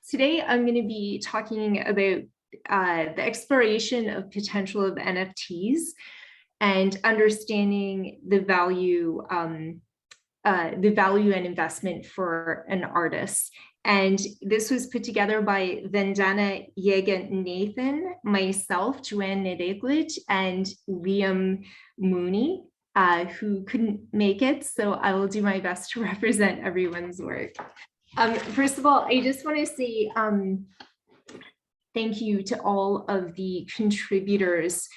Today I'm going to be talking about the exploration of potential of NFTs and understanding the value and investment for an artist. And this was put together by Vandana, Jagannathan, myself, Joanne, Nedelijkovic, and Liam Mooney, who couldn't make it. So I will do my best to represent everyone's work. First of all, I just want to say thank you to all of the contributors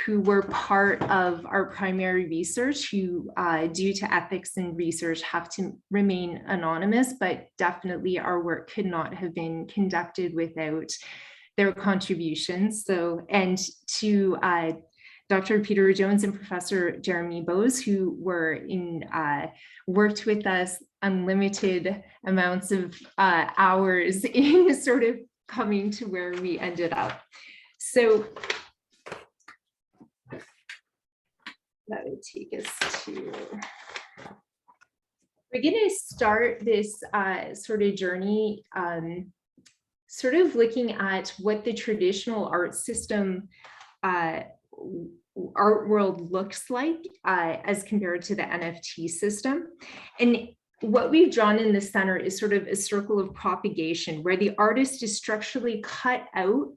who were part of our primary research, who due to ethics and research have to remain anonymous, but definitely our work could not have been conducted without their contributions. So, and to Dr. Peter Jones and Professor Jeremy Bowes, who were worked with us unlimited amounts of hours in sort of coming to where we ended up. So that would take us to, we're going to start this sort of journey, sort of looking at what the traditional art system, art world looks like as compared to the NFT system. And what we've drawn in the center is sort of a circle of propagation where the artist is structurally cut out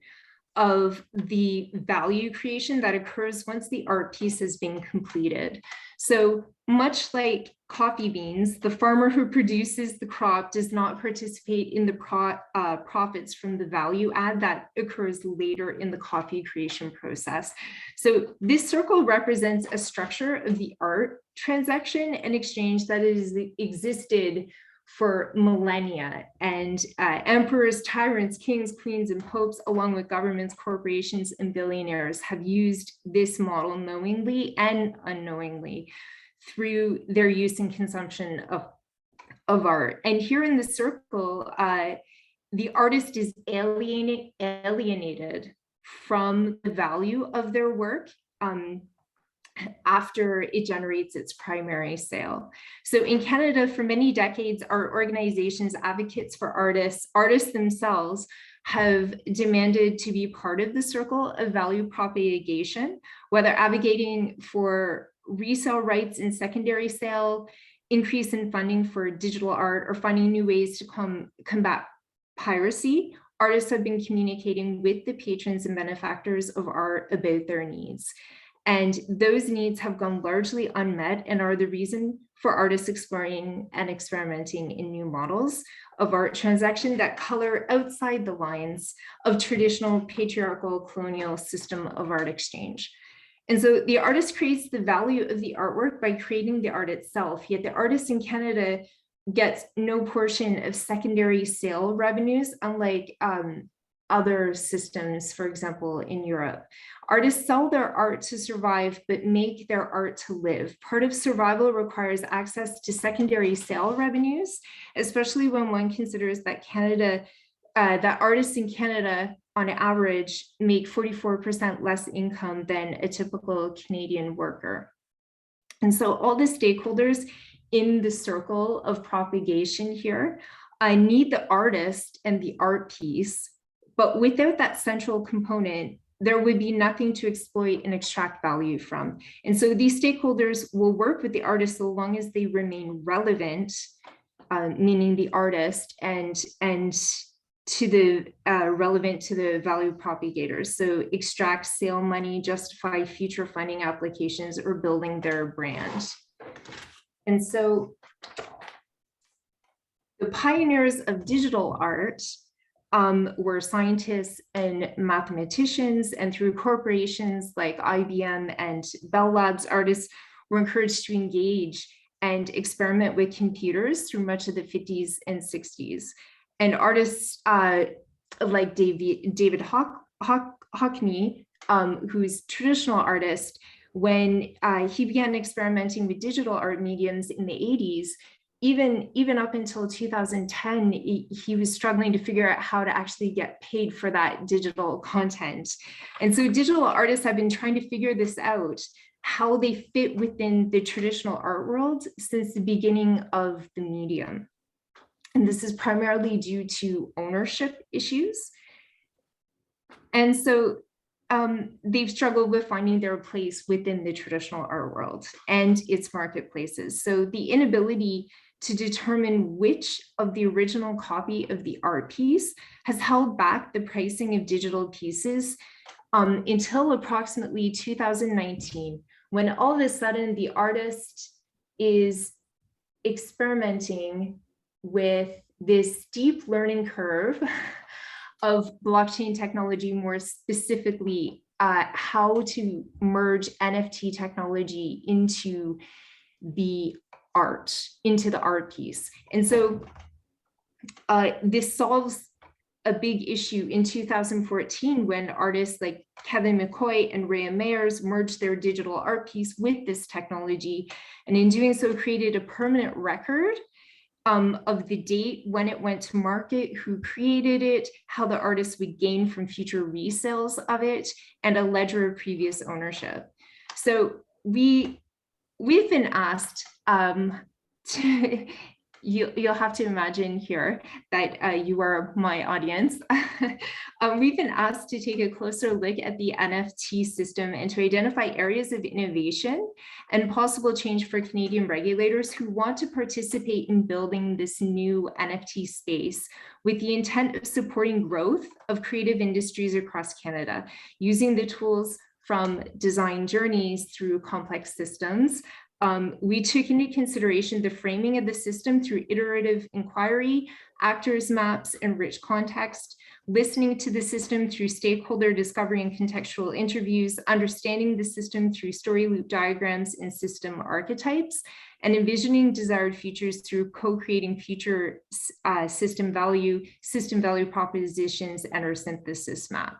of the value creation that occurs once the art piece has been completed. So much like coffee beans, the farmer who produces the crop does not participate in the profits from the value add that occurs later in the coffee creation process. So this circle represents a structure of the art transaction and exchange that has existed for millennia, and emperors, tyrants, kings, queens, and popes, along with governments, corporations, and billionaires have used this model knowingly and unknowingly through their use and consumption of art. And here in the circle, the artist is alienated from the value of their work after it generates its primary sale. So in Canada, for many decades, our organizations, advocates for artists themselves have demanded to be part of the circle of value propagation, whether advocating for resale rights in secondary sale, increase in funding for digital art, or finding new ways to combat piracy. Artists have been communicating with the patrons and benefactors of art about their needs. And those needs have gone largely unmet and are the reason for artists exploring and experimenting in new models of art transaction that color outside the lines of traditional patriarchal colonial system of art exchange. And so the artist creates the value of the artwork by creating the art itself, yet the artist in Canada gets no portion of secondary sale revenues, unlike other systems, for example, in Europe. Artists sell their art to survive, but make their art to live. Part of survival requires access to secondary sale revenues, especially when one considers that that artists in Canada, on average, make 44% less income than a typical Canadian worker. And so all the stakeholders in the circle of propagation here need the artist and the art piece. But without that central component, there would be nothing to exploit and extract value from. And so these stakeholders will work with the artist so long as they remain relevant, meaning the artist, and to the relevant to the value propagators. So extract sale money, justify future funding applications, or building their brand. And so the pioneers of digital art were scientists and mathematicians, and through corporations like IBM and Bell Labs, artists were encouraged to engage and experiment with computers through much of the 50s and 60s. And artists like David Hockney, who's a traditional artist, when he began experimenting with digital art mediums in the 80s, even up until 2010, he was struggling to figure out how to actually get paid for that digital content. And so digital artists have been trying to figure this out, how they fit within the traditional art world since the beginning of the medium. And this is primarily due to ownership issues. And so they've struggled with finding their place within the traditional art world and its marketplaces. So the inability to determine which of the original copy of the art piece has held back the pricing of digital pieces until approximately 2019, when all of a sudden the artist is experimenting with this steep learning curve of blockchain technology, more specifically how to merge NFT technology into the art piece. And so this solves a big issue in 2014 when artists like Kevin McCoy and Rhea Mayers merged their digital art piece with this technology, and in doing so created a permanent record of the date when it went to market, who created it, how the artist would gain from future resales of it, and a ledger of previous ownership. So we've been asked to, you'll have to imagine here that you are my audience. We've been asked to take a closer look at the NFT system and to identify areas of innovation and possible change for Canadian regulators who want to participate in building this new NFT space with the intent of supporting growth of creative industries across Canada, using the tools from design journeys through complex systems. We took into consideration the framing of the system through iterative inquiry, actors maps, and rich context, listening to the system through stakeholder discovery and contextual interviews, understanding the system through story loop diagrams and system archetypes, and envisioning desired futures through co-creating future system value propositions, and our synthesis map.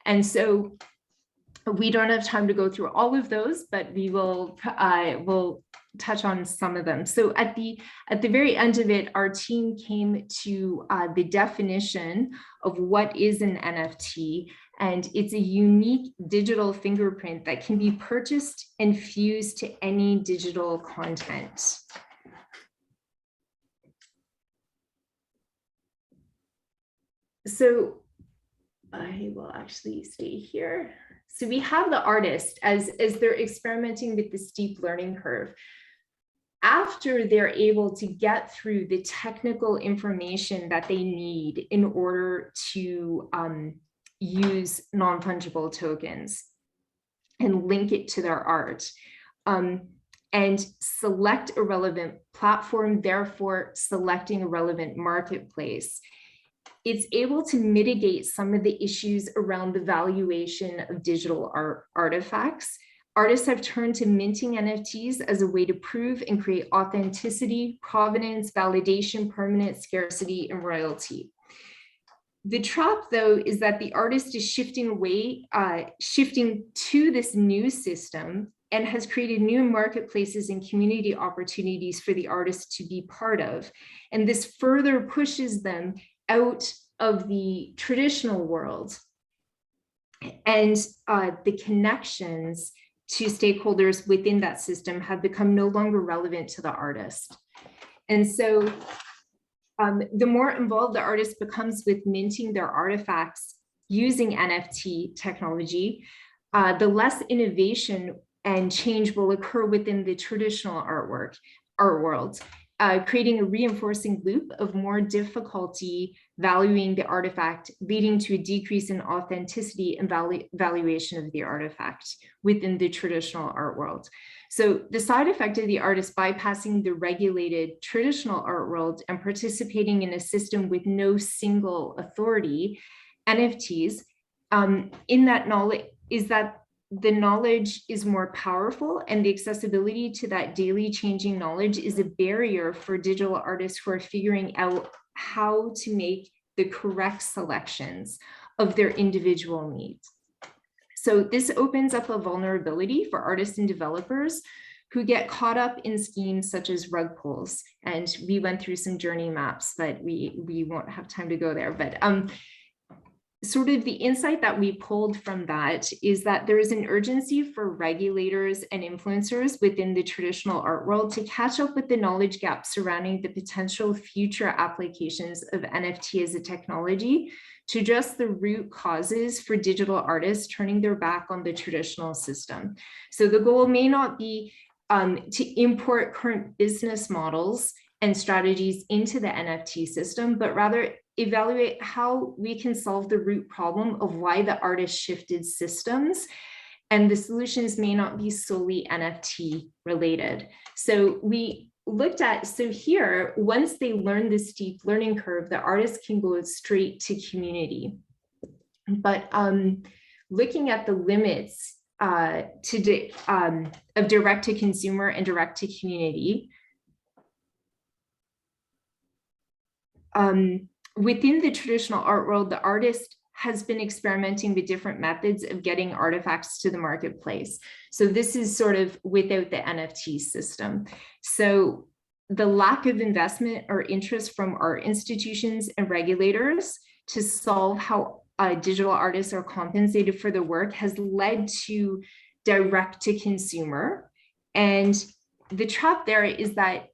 And so we don't have time to go through all of those, but we will we'll touch on some of them. So at the very end of it, our team came to the definition of what is an NFT, and it's a unique digital fingerprint that can be purchased and fused to any digital content. So I will actually stay here. So we have the artist as they're experimenting with the steep learning curve. After they're able to get through the technical information that they need in order to use non-fungible tokens and link it to their art, and select a relevant platform, therefore selecting a relevant marketplace, it's able to mitigate some of the issues around the valuation of digital artifacts. Artists have turned to minting NFTs as a way to prove and create authenticity, provenance, validation, permanence, scarcity, and royalty. The trap, though, is that the artist is shifting to this new system and has created new marketplaces and community opportunities for the artist to be part of. And this further pushes them out of the traditional world, and the connections to stakeholders within that system have become no longer relevant to the artist. And so the more involved the artist becomes with minting their artifacts using NFT technology, the less innovation and change will occur within the traditional art world, creating a reinforcing loop of more difficulty valuing the artifact, leading to a decrease in authenticity and valuation of the artifact within the traditional art world. So the side effect of the artist bypassing the regulated traditional art world and participating in a system with no single authority, NFTs, in that knowledge is that the knowledge is more powerful, and the accessibility to that daily changing knowledge is a barrier for digital artists who are figuring out how to make the correct selections of their individual needs. So this opens up a vulnerability for artists and developers who get caught up in schemes such as rug pulls. And we went through some journey maps, but we won't have time to go there. But sort of the insight that we pulled from that is that there is an urgency for regulators and influencers within the traditional art world to catch up with the knowledge gap surrounding the potential future applications of NFT as a technology to address the root causes for digital artists turning their back on the traditional system. So the goal may not be to import current business models and strategies into the NFT system, but rather evaluate how we can solve the root problem of why the artist shifted systems. And the solutions may not be solely NFT related. So we looked at, so here, once they learn the steep learning curve, the artist can go straight to community. But looking at the limits of direct to consumer and direct to community, within the traditional art world, the artist has been experimenting with different methods of getting artifacts to the marketplace. So this is sort of without the NFT system. So the lack of investment or interest from art institutions and regulators to solve how digital artists are compensated for the work has led to direct to consumer. And the trap there is that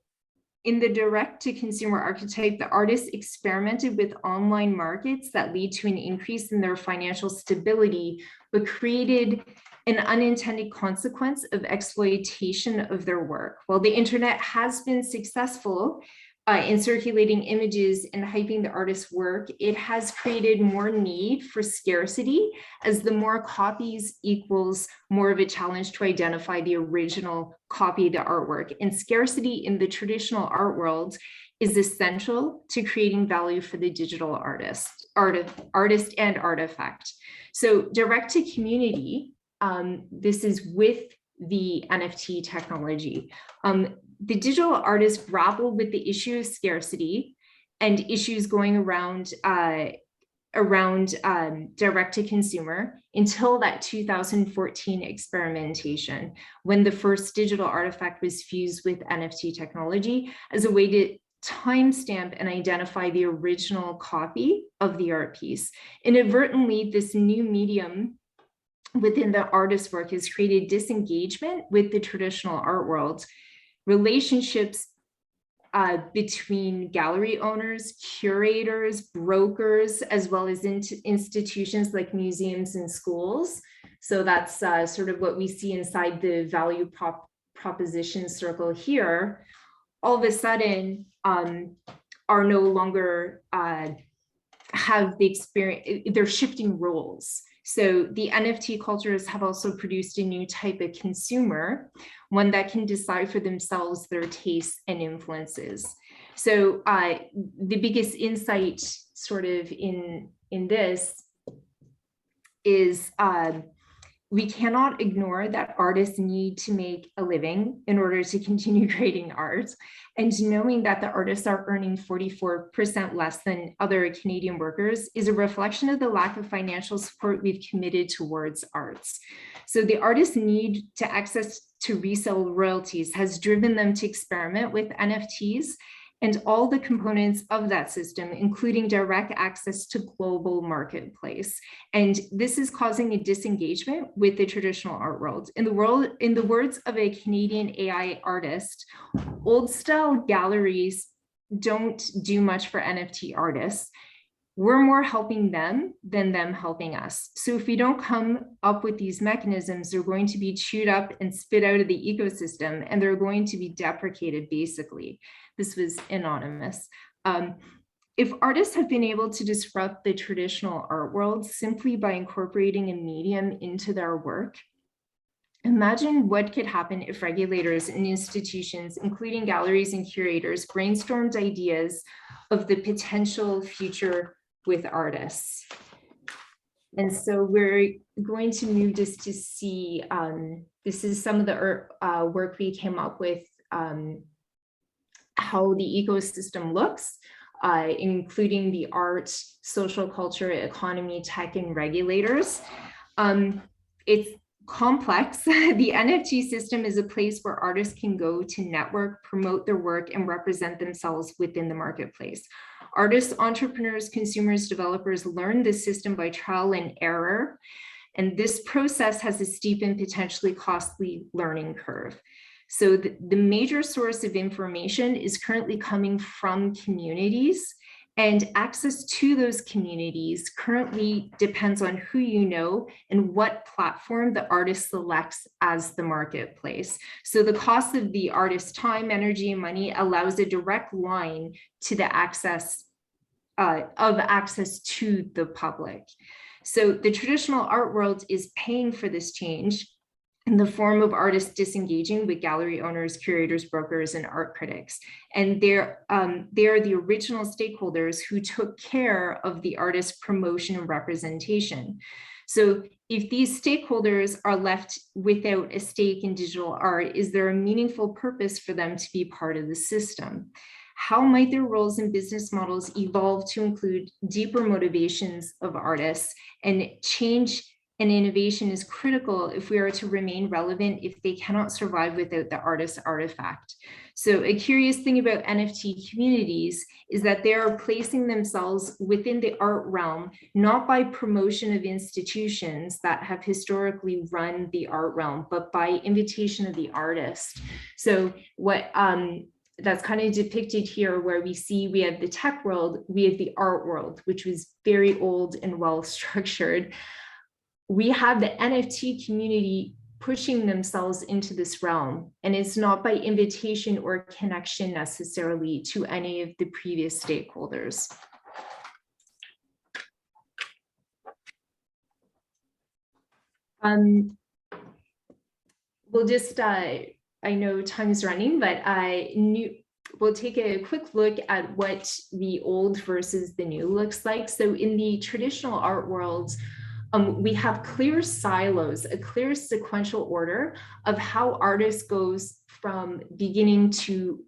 in the direct-to-consumer archetype, the artists experimented with online markets that lead to an increase in their financial stability, but created an unintended consequence of exploitation of their work. While the internet has been successful in circulating images and hyping the artist's work, it has created more need for scarcity, as the more copies equals more of a challenge to identify the original copy of the artwork. And scarcity in the traditional art world is essential to creating value for the digital artist and artifact. So direct to community, this is with the NFT technology. The digital artists grappled with the issue of scarcity and issues going around direct to consumer until that 2014 experimentation, when the first digital artifact was fused with NFT technology as a way to timestamp and identify the original copy of the art piece. Inadvertently, this new medium within the artist's work has created disengagement with the traditional art world. Relationships between gallery owners, curators, brokers, as well as institutions like museums and schools. So that's sort of what we see inside the value proposition circle here. All of a sudden are no longer have the experience, they're shifting roles. So the NFT cultures have also produced a new type of consumer, one that can decide for themselves their tastes and influences. So the biggest insight sort of in this is we cannot ignore that artists need to make a living in order to continue creating art. And knowing that the artists are earning 44% less than other Canadian workers is a reflection of the lack of financial support we've committed towards arts. So the artists' need to access to resale royalties has driven them to experiment with NFTs and all the components of that system, including direct access to global marketplace. And this is causing a disengagement with the traditional art world. In the words of a Canadian AI artist, old style galleries don't do much for NFT artists. We're more helping them than them helping us. So if we don't come up with these mechanisms, they're going to be chewed up and spit out of the ecosystem, and they're going to be deprecated, basically. This was anonymous. If artists have been able to disrupt the traditional art world simply by incorporating a medium into their work, imagine what could happen if regulators and institutions, including galleries and curators, brainstormed ideas of the potential future with artists. And so we're going to move just to see, this is some of the work we came up with, how the ecosystem looks, including the arts, social culture, economy, tech, and regulators. It's complex. The NFT system is a place where artists can go to network, promote their work, and represent themselves within the marketplace. Artists, entrepreneurs, consumers, developers learn this system by trial and error. And this process has a steep and potentially costly learning curve. So the major source of information is currently coming from communities, and access to those communities currently depends on who you know and what platform the artist selects as the marketplace. So the cost of the artist's time, energy, and money allows a direct line to the access to the public. So the traditional art world is paying for this change in the form of artists disengaging with gallery owners, curators, brokers, and art critics. And they are the original stakeholders who took care of the artist's promotion and representation. So if these stakeholders are left without a stake in digital art, is there a meaningful purpose for them to be part of the system? How might their roles and business models evolve to include deeper motivations of artists? And change and innovation is critical if we are to remain relevant, if they cannot survive without the artist's artifact. So a curious thing about NFT communities is that they are placing themselves within the art realm, not by promotion of institutions that have historically run the art realm, but by invitation of the artist. So what that's kind of depicted here, where we have the tech world, we have the art world, which was very old and well structured. We have the NFT community pushing themselves into this realm, and it's not by invitation or connection necessarily to any of the previous stakeholders. We'll just, I know time is running, but we'll take a quick look at what the old versus the new looks like. So in the traditional art world, we have clear silos, a clear sequential order of how artists goes from beginning to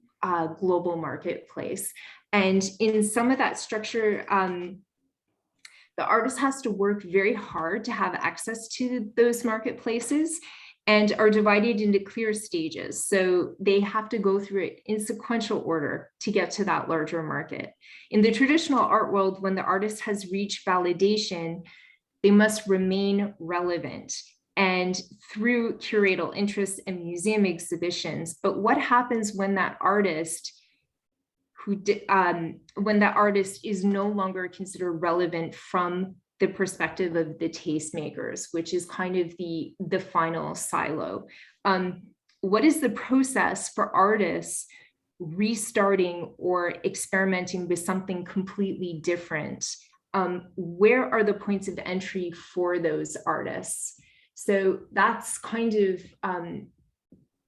global marketplace. And in some of that structure, the artist has to work very hard to have access to those marketplaces, and are divided into clear stages. So they have to go through it in sequential order to get to that larger market. In the traditional art world, when the artist has reached validation, they must remain relevant and through curatorial interests and museum exhibitions. But what happens when that artist is no longer considered relevant from the perspective of the tastemakers, which is kind of the final silo? What is the process for artists restarting or experimenting with something completely different? Where are the points of entry for those artists? So that's kind of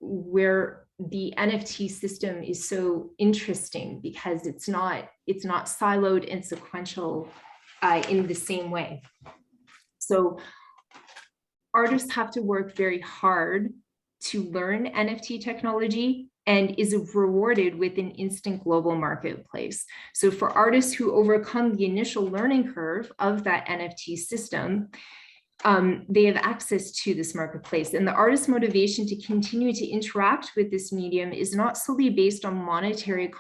where the NFT system is so interesting, because it's not siloed and sequential in the same way. So artists have to work very hard to learn NFT technology, and is rewarded with an instant global marketplace. So for artists who overcome the initial learning curve of that NFT system, they have access to this marketplace. And the artist's motivation to continue to interact with this medium is not solely based on monetary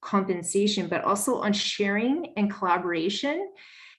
compensation, but also on sharing and collaboration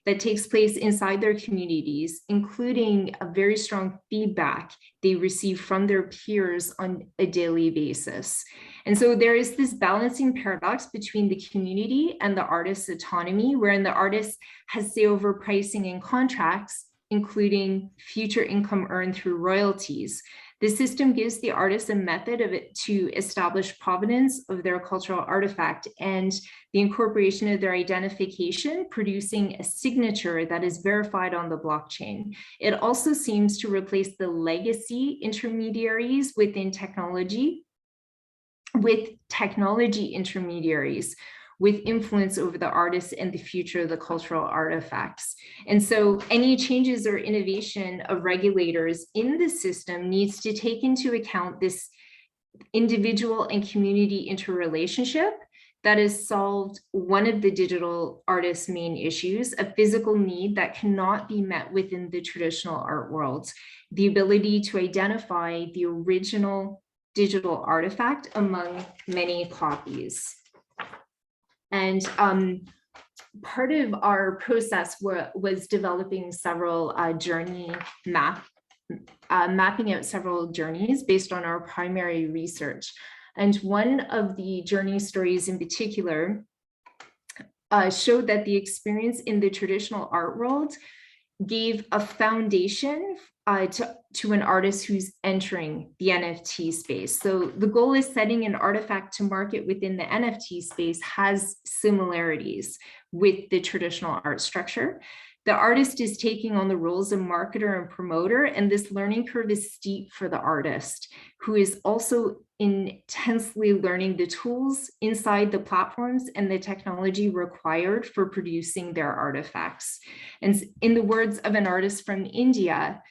that takes place inside their communities, including a very strong feedback they receive from their peers on a daily basis. And so there is this balancing paradox between the community and the artist's autonomy, wherein the artist has say over pricing and contracts, including future income earned through royalties. The system gives the artist a method of it to establish provenance of their cultural artifact and the incorporation of their identification, producing a signature that is verified on the blockchain. It also seems to replace the legacy intermediaries within technology with technology intermediaries with influence over the artists and the future of the cultural artifacts. And so any changes or innovation of regulators in the system needs to take into account this individual and community interrelationship, that has solved one of the digital artist's main issues, a physical need that cannot be met within the traditional art world, the ability to identify the original digital artifact among many copies. And part of our process was developing several mapping out several journeys based on our primary research. And one of the journey stories in particular showed that the experience in the traditional art world gave a foundation to an artist who's entering the NFT space. So the goal is setting an artifact to market within the NFT space has similarities with the traditional art structure. The artist is taking on the roles of marketer and promoter, and this learning curve is steep for the artist, who is also intensely learning the tools inside the platforms and the technology required for producing their artifacts. And in the words of an artist from India,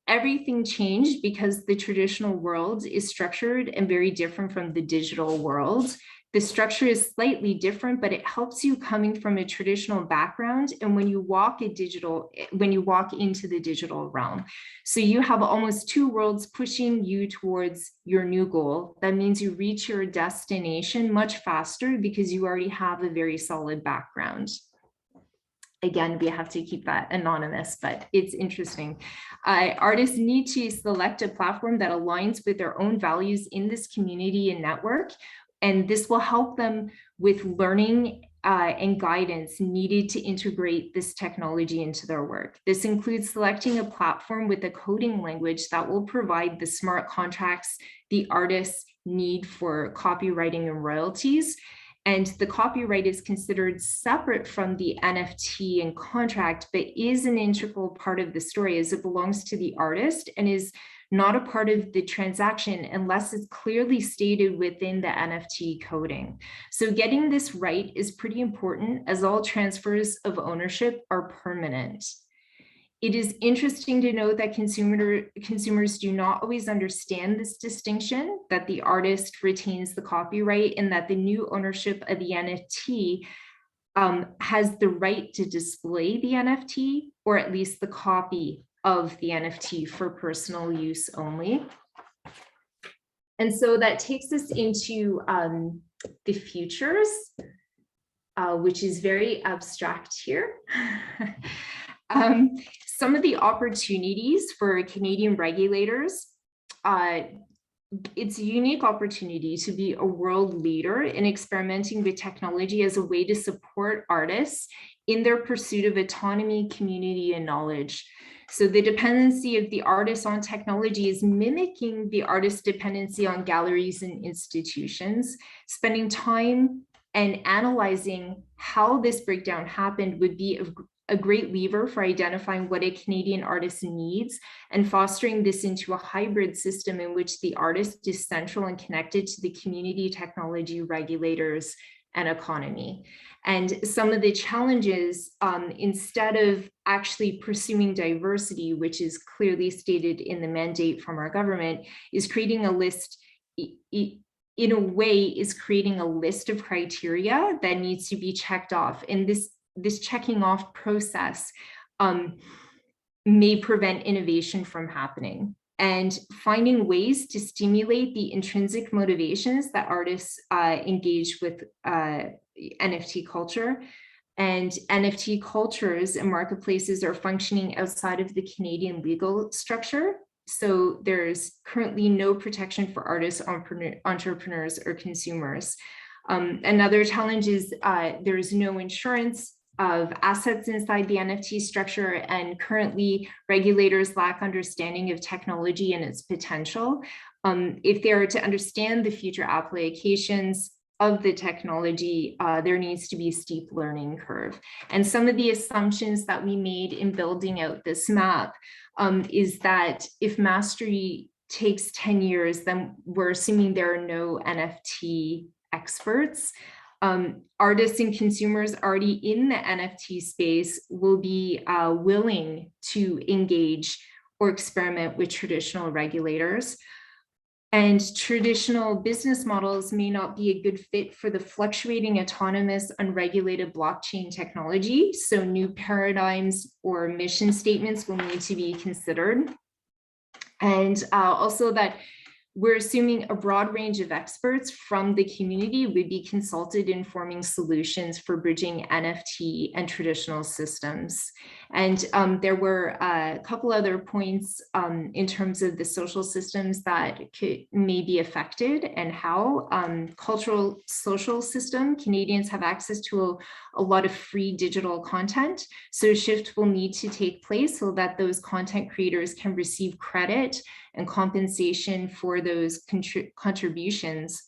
everything changed because the traditional world is structured and very different from the digital world. The structure is slightly different, but it helps you coming from a traditional background. And when you walk into the digital realm, so you have almost two worlds pushing you towards your new goal. That means you reach your destination much faster because you already have a very solid background. Again, we have to keep that anonymous, but it's interesting. Artists need to select a platform that aligns with their own values in this community and network. And this will help them with learning and guidance needed to integrate this technology into their work. This includes selecting a platform with a coding language that will provide the smart contracts the artists need for copywriting and royalties. And the copyright is considered separate from the NFT and contract, but is an integral part of the story as it belongs to the artist and is not a part of the transaction unless it's clearly stated within the NFT coding. So getting this right is pretty important, as all transfers of ownership are permanent. It is interesting to note that consumers do not always understand this distinction, that the artist retains the copyright and that the new ownership of the NFT has the right to display the NFT, or at least the copy of the NFT for personal use only. And so that takes us into the futures, which is very abstract here. Some of the opportunities for Canadian regulators, it's a unique opportunity to be a world leader in experimenting with technology as a way to support artists in their pursuit of autonomy, community, and knowledge. So the dependency of the artist on technology is mimicking the artist's dependency on galleries and institutions. Spending time and analyzing how this breakdown happened would be a great lever for identifying what a Canadian artist needs and fostering this into a hybrid system in which the artist is central and connected to the community, technology, regulators, and economy. And some of the challenges, instead of actually pursuing diversity, which is clearly stated in the mandate from our government, is creating a list, in a way, is creating a list of criteria that needs to be checked off. And this checking off process may prevent innovation from happening. And finding ways to stimulate the intrinsic motivations that artists engage with NFT culture. And NFT cultures and marketplaces are functioning outside of the Canadian legal structure. So there's currently no protection for artists, entrepreneurs, or consumers. Another challenge is there's no insurance of assets inside the NFT structure, and currently regulators lack understanding of technology and its potential. If they are to understand the future applications of the technology, there needs to be a steep learning curve. And some of the assumptions that we made in building out this map is that if mastery takes 10 years, then we're assuming there are no NFT experts. Artists and consumers already in the NFT space will be willing to engage or experiment with traditional regulators. And traditional business models may not be a good fit for the fluctuating, autonomous, unregulated blockchain technology. So new paradigms or mission statements will need to be considered. And also that we're assuming a broad range of experts from the community would be consulted in forming solutions for bridging NFT and traditional systems. And there were a couple other points in terms of the social systems that may be affected and how cultural social system. Canadians have access to a lot of free digital content. So a shift will need to take place so that those content creators can receive credit and compensation for those contributions.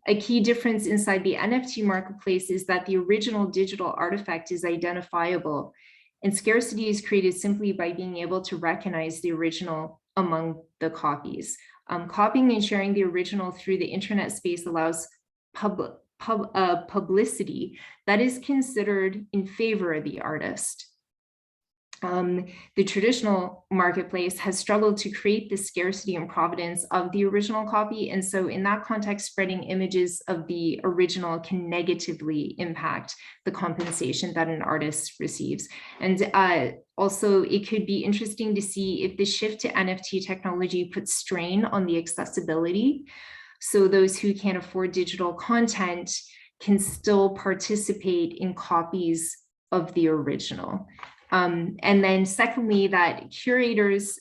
A key difference inside the NFT marketplace is that the original digital artifact is identifiable, and scarcity is created simply by being able to recognize the original among the copies. Copying and sharing the original through the internet space allows publicity that is considered in favor of the artist. The traditional marketplace has struggled to create the scarcity and provenance of the original copy. And so in that context, spreading images of the original can negatively impact the compensation that an artist receives. And also, it could be interesting to see if the shift to NFT technology puts strain on the accessibility. So those who can't afford digital content can still participate in copies of the original. And then secondly, that curators,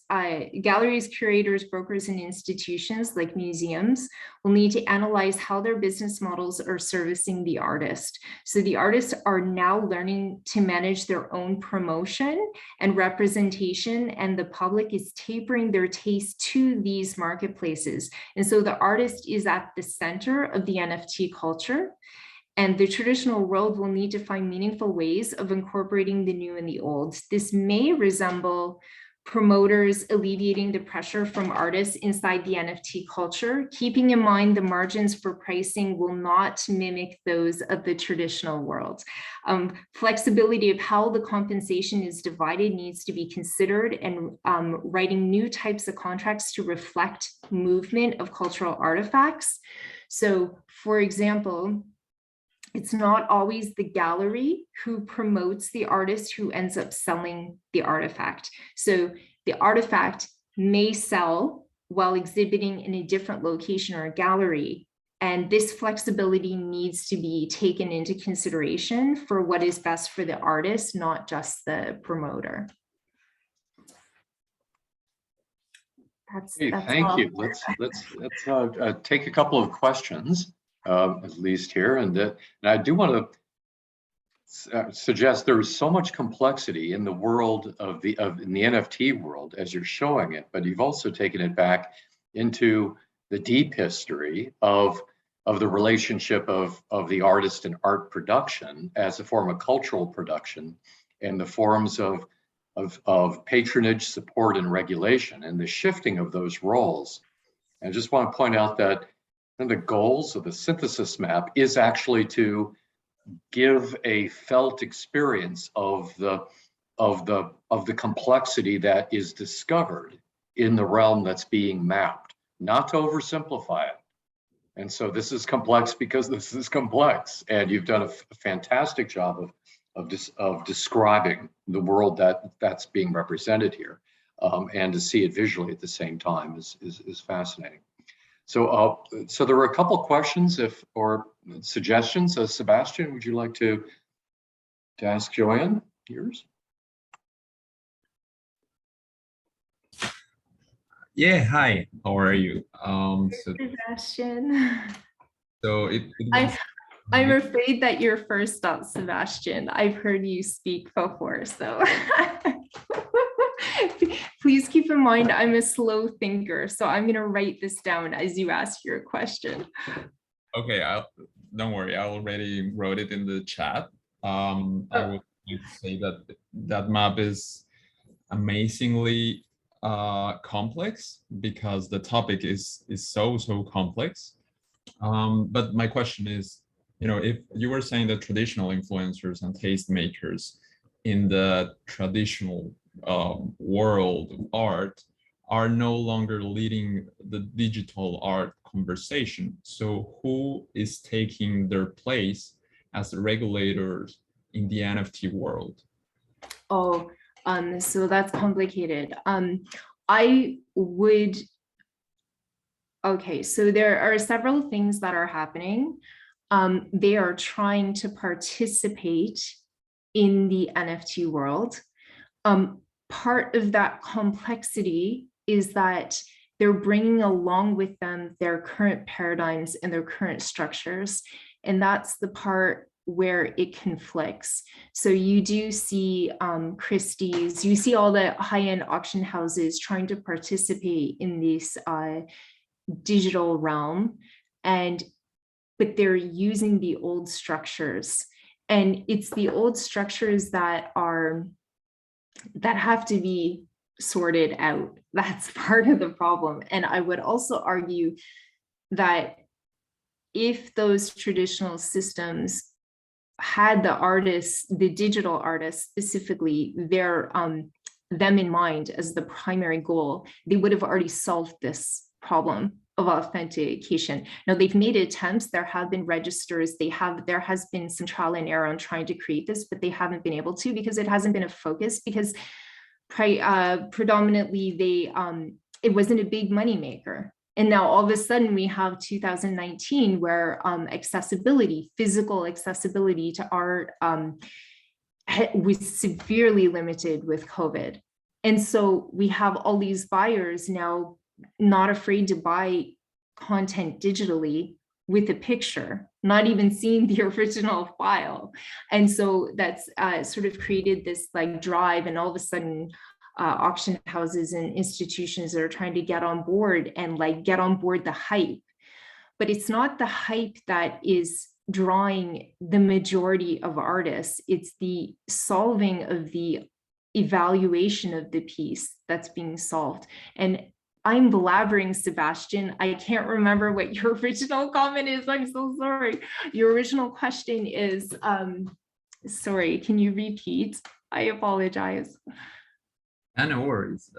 galleries, curators, brokers, and institutions like museums will need to analyze how their business models are servicing the artist. So the artists are now learning to manage their own promotion and representation, and the public is tapering their taste to these marketplaces. And so the artist is at the center of the NFT culture. And the traditional world will need to find meaningful ways of incorporating the new and the old. This may resemble promoters alleviating the pressure from artists inside the NFT culture, keeping in mind the margins for pricing will not mimic those of the traditional world. Flexibility of how the compensation is divided needs to be considered, and writing new types of contracts to reflect movement of cultural artifacts. So, for example, it's not always the gallery who promotes the artist who ends up selling the artifact. So the artifact may sell while exhibiting in a different location or a gallery. And this flexibility needs to be taken into consideration for what is best for the artist, not just the promoter. That's thank you. Let's take a couple of questions. At least here, and I do want to suggest there is so much complexity in the world in the NFT world as you're showing it, but you've also taken it back into the deep history of the relationship of the artist and art production as a form of cultural production, and the forms of patronage, support, and regulation, and the shifting of those roles. And I just want to point out that and the goals of the synthesis map is actually to give a felt experience of the complexity that is discovered in the realm that's being mapped, not to oversimplify it. And so this is complex because this is complex, and you've done a fantastic job of describing the world that's being represented here, and to see it visually at the same time is fascinating. So, so there were a couple questions or suggestions. Sebastian, would you like to ask Joanne yours? Yeah, hi. How are you? Sebastian. So I'm afraid that you're first up, Sebastian. I've heard you speak before, so. Please keep in mind, I'm a slow thinker, so I'm going to write this down as you ask your question. Okay, don't worry, I already wrote it in the chat. I would say that that map is amazingly complex because the topic is so complex. But my question is, if you were saying that traditional influencers and tastemakers in the traditional world of art are no longer leading the digital art conversation. So who is taking their place as regulators in the NFT world? Oh, so that's complicated. I would, okay, so there are several things that are happening. They are trying to participate in the NFT world. Part of that complexity is that they're bringing along with them their current paradigms and their current structures. And that's the part where it conflicts. So you do see Christie's, you see all the high-end auction houses trying to participate in this digital realm, but they're using the old structures. And it's the old structures that have to be sorted out. That's part of the problem. And I would also argue that if those traditional systems had the artists, the digital artists specifically, them in mind as the primary goal, they would have already solved this problem of authentication. Now they've made attempts, there have been registers, there has been some trial and error on trying to create this, but they haven't been able to because it hasn't been a focus, because predominantly it wasn't a big money maker. And now all of a sudden we have 2019 where accessibility, physical accessibility to art was severely limited with COVID. And so we have all these buyers now not afraid to buy content digitally with a picture, not even seeing the original file. And so that's sort of created this like drive, and all of a sudden auction houses and institutions that are trying to get on board and like get on board the hype. But it's not the hype that is drawing the majority of artists, it's the solving of the evaluation of the piece that's being solved. And I'm blabbering, Sebastian. I can't remember what your original comment is. I'm so sorry. Your original question is, sorry, can you repeat? I apologize. No worries.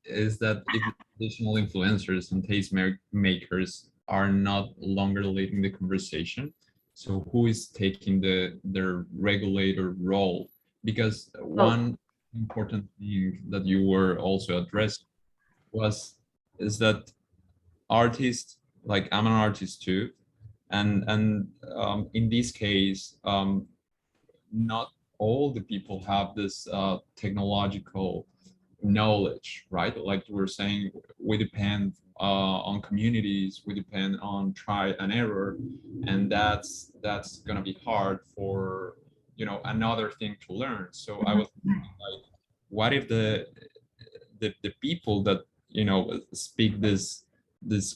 Is that if traditional influencers and taste makers are not longer leading the conversation, so who is taking their regulator role? Because one important thing that you were also addressing is that artists, like I'm an artist too, and in this case, not all the people have this technological knowledge, right? Like we're saying, we depend on communities, we depend on try and error, and that's gonna be hard for, you know, another thing to learn. So I was thinking, like, what if the people that, you know, speak this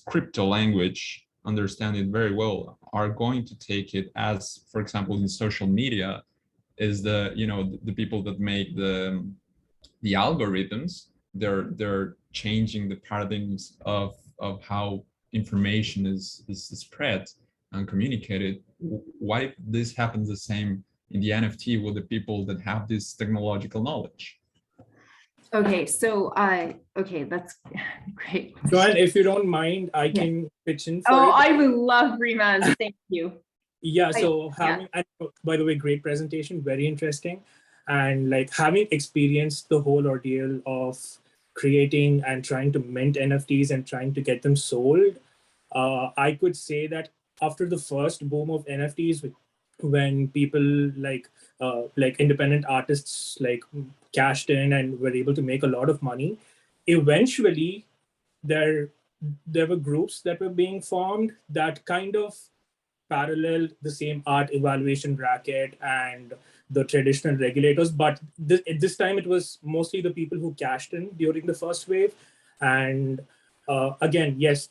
crypto language, understand it very well, are going to take it as, for example, in social media, is the, you know, the people that make the algorithms, they're changing the paradigms of how information is spread and communicated. What if this happens the same in the NFT with the people that have this technological knowledge? Okay, so okay, that's great. Joanne, if you don't mind, I can pitch in for Oh, it. I would love Rimaz. Thank you. Yeah, so having, and by the way, great presentation, very interesting. And like having experienced the whole ordeal of creating and trying to mint NFTs and trying to get them sold, I could say that after the first boom of NFTs, when people like independent artists like cashed in and were able to make a lot of money, eventually there were groups that were being formed that kind of paralleled the same art evaluation bracket and the traditional regulators, but this time it was mostly the people who cashed in during the first wave. And again, yes,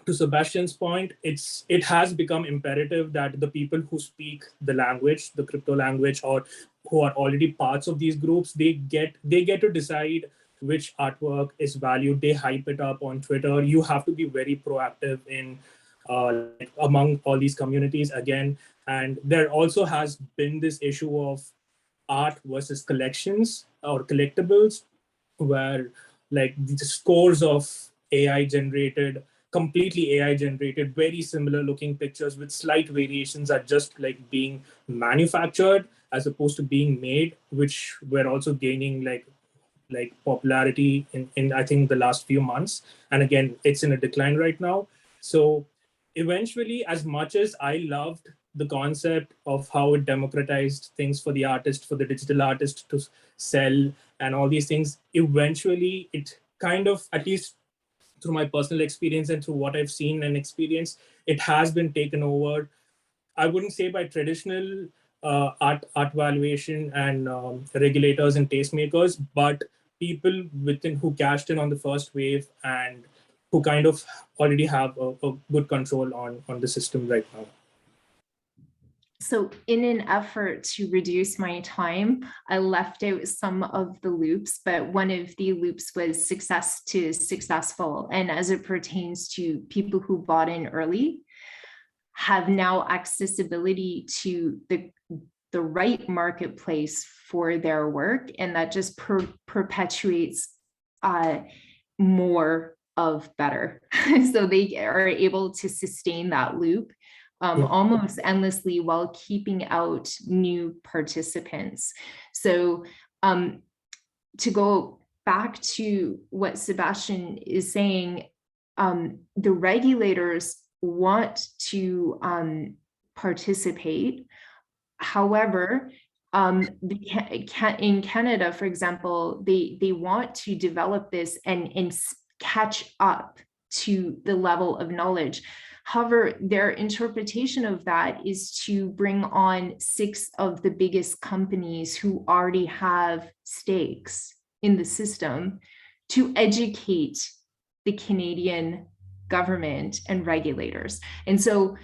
to Sebastian's point, it has become imperative that the people who speak the language, the crypto language, or who are already parts of these groups, they get to decide which artwork is valued. They hype it up on Twitter. You have to be very proactive in among all these communities again. And there also has been this issue of art versus collections or collectibles, where like the scores of AI generated, completely AI generated, very similar looking pictures with slight variations are just like being manufactured as opposed to being made, which were also gaining like popularity in I think the last few months. And again, it's in a decline right now. So eventually, as much as I loved the concept of how it democratized things for the artist, for the digital artist to sell and all these things, eventually it kind of, at least through my personal experience and through what I've seen and experienced, it has been taken over. I wouldn't say by traditional art valuation and regulators and tastemakers, but people within who cashed in on the first wave and who kind of already have a good control on the system right now. So in an effort to reduce my time, I left out some of the loops, but one of the loops was success to successful. And as it pertains to people who bought in early, have now accessibility to the right marketplace for their work. And that just perpetuates more of better. So they are able to sustain that loop almost endlessly while keeping out new participants. So to go back to what Sebastian is saying, the regulators want to participate. However, in Canada, for example, they want to develop this and catch up to the level of knowledge. However, their interpretation of that is to bring on 6 of the biggest companies who already have stakes in the system to educate the Canadian government and regulators. And so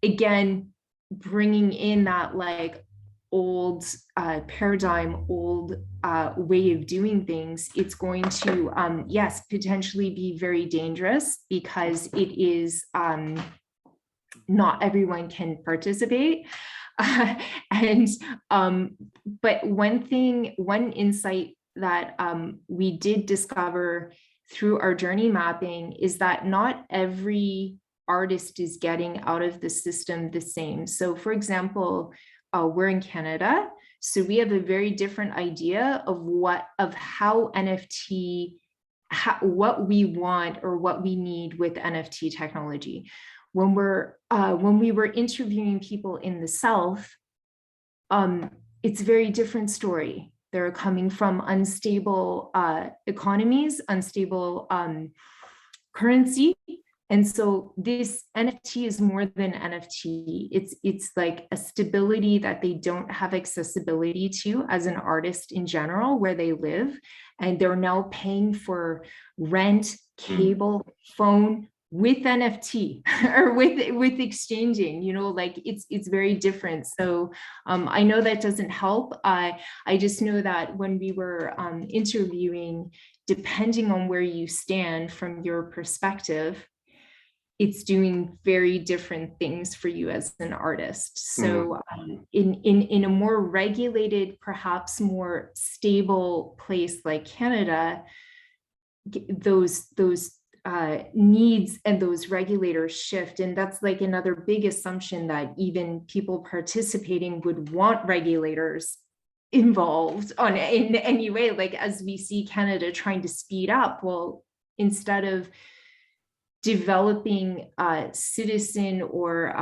again, bringing in that like old paradigm, old way of doing things, it's going to, yes, potentially be very dangerous because it is not everyone can participate. But one insight that we did discover through our journey mapping is that not every artist is getting out of the system the same. So for example, we're in Canada, so we have a very different idea of how NFT, what we want or what we need with NFT technology. When we were interviewing people in the South, it's a very different story. They're coming from unstable economies, unstable currency. And so this NFT is more than NFT. It's like a stability that they don't have accessibility to as an artist in general, where they live. And they're now paying for rent, cable, phone with NFT or with exchanging, you know, like it's very different. So I know that doesn't help. I just know that when we were interviewing, depending on where you stand from your perspective, it's doing very different things for you as an artist. So in a more regulated, perhaps more stable place like Canada, those needs and those regulators shift. And that's like another big assumption, that even people participating would want regulators involved in any way. Like as we see Canada trying to speed up, well, instead of developing citizen or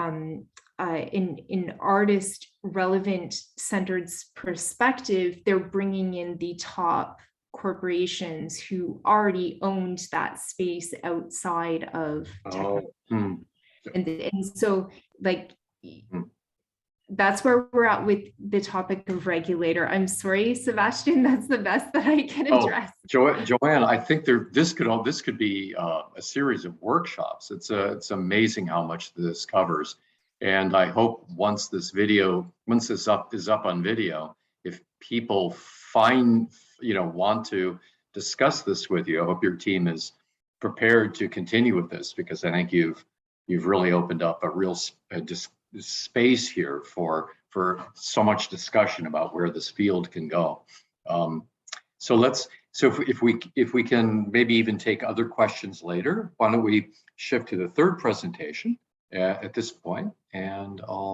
in artist relevant centered perspective, they're bringing in the top corporations who already owned that space outside of technology. And so like that's where we're at with the topic of regulator. I'm sorry, Sebastian, that's the best that I can address. Joanne, I think this could be a series of workshops. It's amazing how much this covers. And I hope once this is up on video, if people want to discuss this with you, I hope your team is prepared to continue with this, because I think you've really opened up a real space here for so much discussion about where this field can go. So So if we can maybe even take other questions later, why don't we shift to the third presentation at this point, and I'll